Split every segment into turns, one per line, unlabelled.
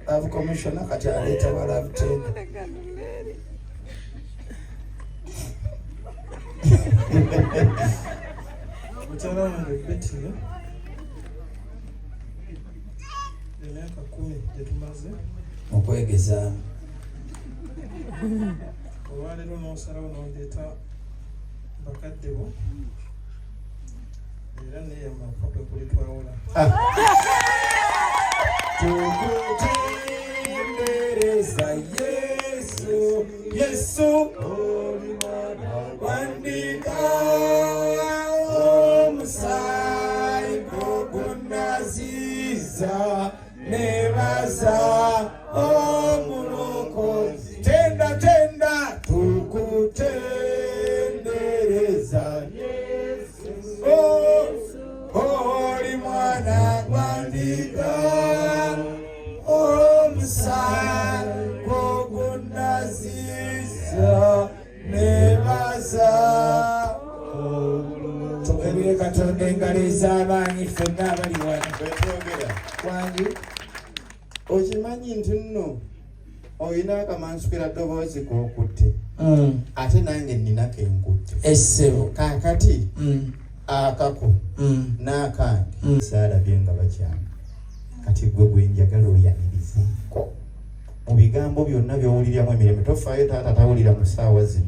love commissioner kati aleeta ba love tender. Mukyala wange Betty emyaka 10 gyetumaze okwegezaamu. Olwaleero n'osalawo n'ondeeta bakadde bo era neeyamaka kwe kuli twawula. Tukutendereza Yesu, Yesu wandika omusaayi gw'ogunaziza nebaza omulokozi. Tenda tenda tukutendereza Yesu, oli mwana gwandika omusaayi gw'ogunaziza nebaza. Tugerere Katonda engalo ez'abaanyi ffenna abali wano. Wangi okimanyi nti nno olina akamansukira ddoboozi k'okutte ate nange nninako enkutte essebo kaakati akako n'akange saalabye nga bakyanga kati gwe gwe njagala oyanirizeeko mu bigambo byonna by'owuliramu emirembe. Tofaayo taata tawulira mu ssaawa zino.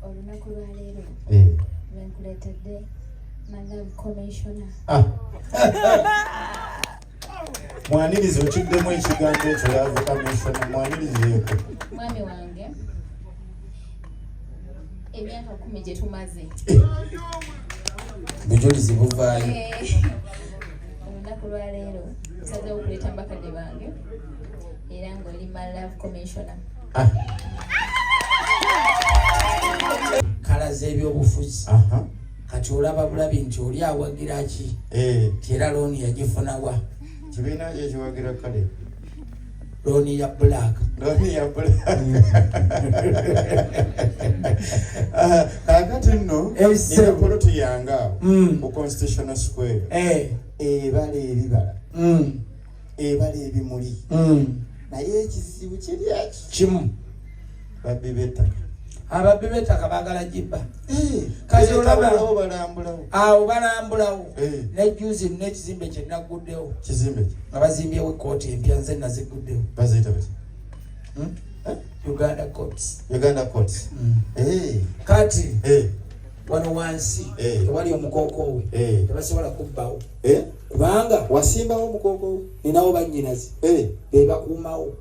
Olunaku lwaleero lwenkuleetedde Madam Commissioner.
Mwaniriza okiddemu ekigambo ekyo Love Commissioner, mwanirizeeko.
Mwami wange emyaka 10 gye tumaze
bujulizi buvaayo.
Olunaku lwaleero nsazeewo okuleeta bakadde bange era ng'oli my Love Commissioner.
Kalaze ebyobufuzi kati olaba bulabi nti oli awagira ki era looni yagifunawa kibiina kyekiwagira kale looni ya black kakati nno poloti yangaawo mu Constitutional Square ebala ebibala ebala ebimuli naye ekizibu kiryaki kimu babbi b'ettaka. Ababbi b'ettaka baagala jibba. Kati olaba awo balambulawo nejjuzi n'ekizimbe kye nagguddewo nga bazimbyewo ekkooti empya nze naziguddewo. Baziyita bati Uganda Courts. Kati wano wansi tewali omukokoowe tebasobola kubbawo kubanga wasimbawo omukokoowe ninawo bannyinazi be bakuumawo.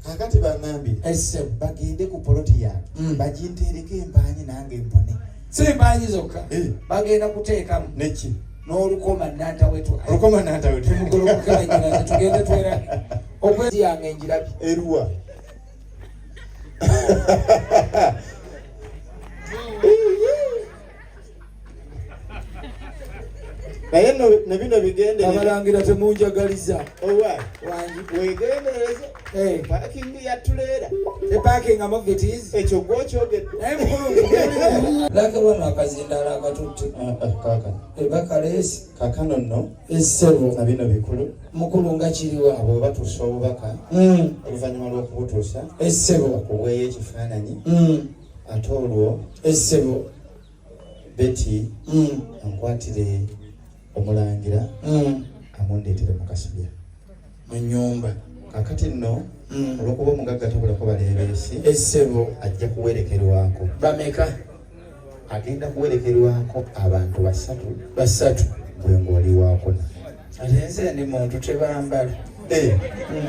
Kakati bangambye bagende ku poloti yange baginteereko empanyi nange mpone. Si empanyi zokka bagenda kuteekamu neki n'olukoma nantawetwa tumugolokoke bannyinaze tugende twera okwezi yange enjirabye eruwa. Naye ne bino bigende abalangira temunjagaliza wangi wegendereze parking ya tuleera parking amavitiz ekyo gwokyogedde laka bano akazindala akatutte kaka ebakalesi kakano nno essebo na bino bikulu mukulu nga kiriwa abo batuusa obubaka oluvannyuma lw'okubutuusa essebo bakuweeyo ekifaananyi ate olwo essebo Betty ankwatire omulangira amundeetere mu kasibya mu nnyumba. Kakati nno olw'okuba omugagga tabulako baleebeesi essebo ajja kuwerekerwako. Bameka? Agenda kuwerekerwako abantu basatu bwe ng'oliwaako. Ate nze ndi muntu tebambala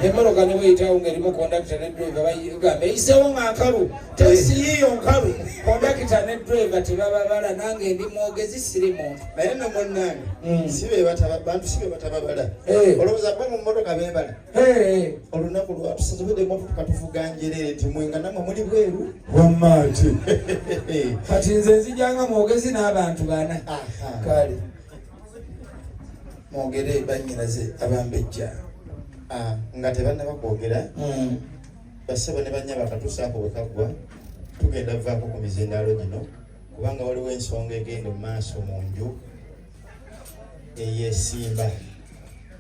emmoloka ne bweyitawo ng'erimu kondakita ne driver bagamba eyiseewo nga nkalu takisi yiyo nkalu kondakita ne driver tebababala nange ndi mwogezi siri muntu. Naye nno munnange bantu si be batababala olowooza bo mu mmotoka beebala. Olunaku lwatusasobedde emmotoka tuvuga njereere nti mwenga nammwe muli bweru wammaati kati nze nzijanga mwogezi n'abantu bana kale mwogere bannyinaze abambejja nga tebannaba kwogera basaba ne bannyaba akatuusaako bwe kagwa tugenda vaako ku mizindaalo gino kubanga waliwo ensonga egenda mu maaso mu nju eyeesimba.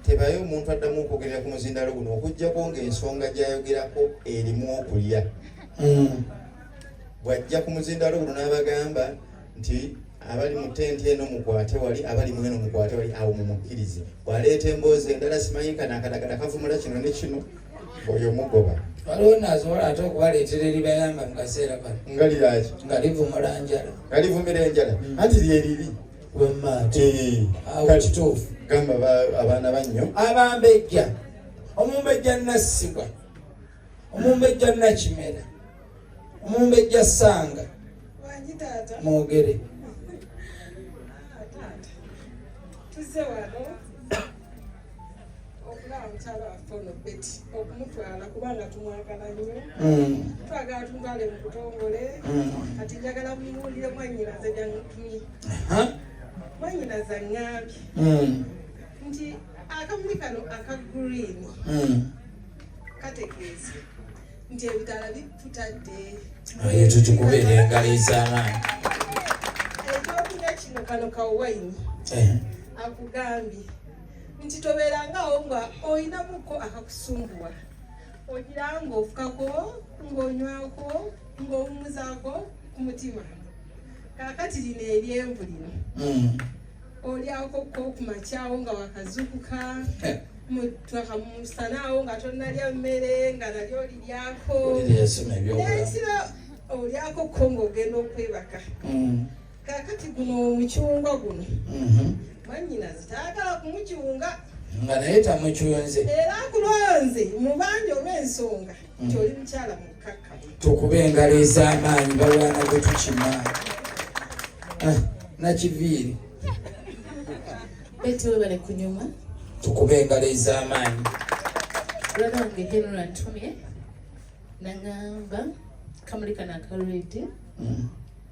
Tebayo omuntu addamu okwogerera ku muzindaalo guno okuggyako ng'ensonga gy'ayogerako erimu okulya. Bw'ajja ku muzindaalo guno n'abagamba nti abali mu tenti eno mukwate wali, abali mu eno mukwate wali, awo mumukkirize. Bw'aleeta emboozi endala simanyi akadagala kavumula kino ne kino, oyo mugoba.
Waliwo nasobola ate okubaleetera eribayamba mu kaseera kano.
Nga liraki?
Nga livumula njala.
Nga livumira enjala. Anti lyeriri.
Wemmaate. Awo kituufu.
Gamba abaana bannyo.
Abambejja. Omumbejja Nassibwa. Omumbejja Nakimera. Omumbejja Ssanga.
Wangi taata.
Mwogere.
Tuzze wano okulaba mukyala waffe ono Betty okumutwala kubanga tumwagala nnyo. Twagala tumutwale mu butongole kati njagala mumuwulire mwannyinaze byantumye. Mwannyinaze aŋŋambye nti akamuli kano aka green kategeeza nti ebitala bitutadde.
Ayo tukubeera engalo ez'amaanyi.
Ekyokunywa kino kano ka wayini akugambye nti tobeerangawo nga oyinamuko akakusumbuwa. Ogira ng'ofukako, ng'onywako, ng'owummuzaako ku mutima. Kaakati lino eryenvu lino olyako ko ku makyawo nga wakazukuka, musanaawo nga tonnalya mmere nga nalyo oliryako, n'ekiro olyako ko ng'ogenda okwebaka. Kaakati guno omucungwa guno mwannyinaze taagala kumukiwunga
nga naye tamukyunze
era akulonze mubanja olw'ensonga nti oli mukyala mukkakkamu.
tukuba engalo ez'amaanyi balwana bwe tukima. Nakiviiri
Betty webale kunyuma.
tukuba engalo ez'amaanyi.
Brother wange General antumye nangamba kamuli kano akalwedde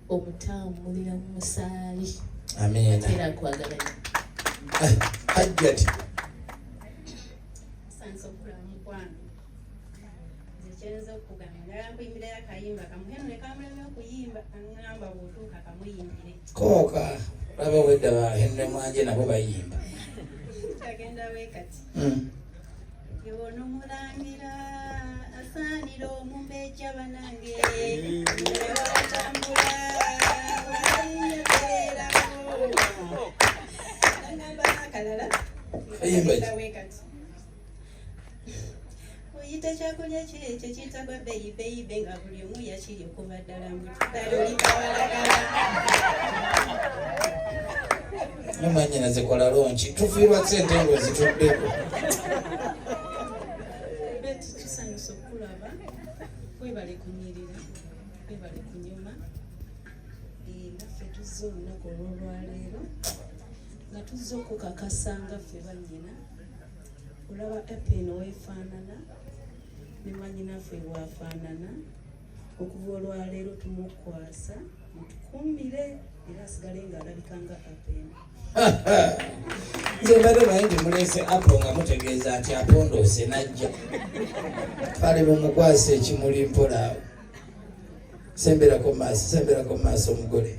omutambulira mu musaali.
Amiina.
Era akwagala nnyo.
Hajjati.
Sanso kulamu mukwano. Nzikyereza okugamba ngala kuyimbira akayimba kamuheno ne kamulema okuyimba angamba bw'otuuka kamuyimbire.
Kooka laba wedda bahenre mwanje nabo bayimba.
Agenda wekati. Yono mulangira asaanira omumbejja banange. Watambula oyita kyakulya kyekyo kiyitibwa beyibe nga buli omu yakiri okuva ddala muddala olikawalagala.
Mumanyinaze kola lonki tufiirwa sente ngo zituddeko.
Beti tusanyusa okulaba webale kunyirira webale kunyuma naffe tuzze olunaku olwolwaleero nga tuzze okukakasa nga ffe bannyina olaba epeno weefaanana ne mwannyinaffe bwafaanana okuva olwaleero tumukwasa mutukuumire era asigale ng'alabika nga apeno.
Nze mbadde naye nti muleese apo nga mutegeeza nti apondoose najja kale mumukwasa ekimuli mpolaawo. Semberako maaso omugole.